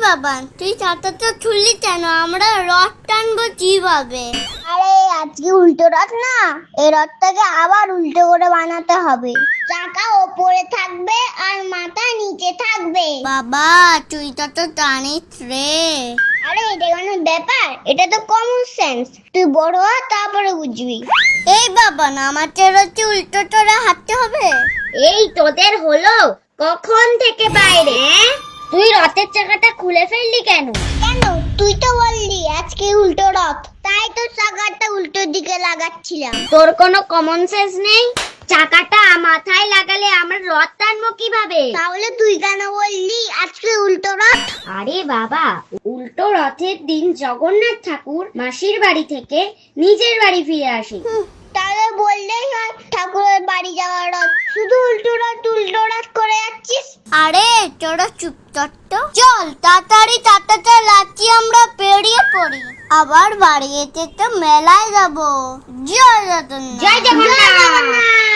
বাবা, তুই চাটাটা তুললি কেন? আমরা রথ টানবো কিভাবে? আরে আজকে উল্টো রথ না, এই রথটাকে আবার উল্টো করে বানাতে হবে। চাকা ওপরে থাকবে আর মাথা নিচে থাকবে। বাবা, তুই তো জানিস রে। আরে এটা কোনো ব্যাপার? এটা তো কমন সেন্স। তুই বড় হ, তারপরে বুঝবি। এই বাবা, না আমাদের হচ্ছে উল্টো করে হাঁটতে হবে। এই তোদের হলো কখন থেকে বাইরে? তুই রথের চাকাটা খুলে ফেললি কেন? কেন? তুই তো বললি আজকে উল্টো রথ, তাই তো চাকাটা উল্টো দিকে লাগাচ্ছিলাম। তোর কোনো কমন সেন্স নেই? চাকাটা মাথায় লাগালে আমরা রথ টানবো কিভাবে? তাহলে তুই কেন বললি আজকে উল্টো রথ? আরে বাবা, উল্টো রথের দিন জগন্নাথ ঠাকুর মাসির বাড়ি থেকে নিজের বাড়ি ফিরে আসে। তাহলে বললেই হয় ঠাকুরের বাড়ি যাওয়ার রথ। শুধু উল্টো রথ করে যাচ্ছিস। আরে তোরা চুপ কর তো। চল তাড়াতাড়ি চাটাটা লাচ্ছি, আমরা পেরিয়ে পড়ি। আবার বাড়ি যেতে তো মেলায় যাবো। জয় জগন্নাথ। জয় জগন্নাথ।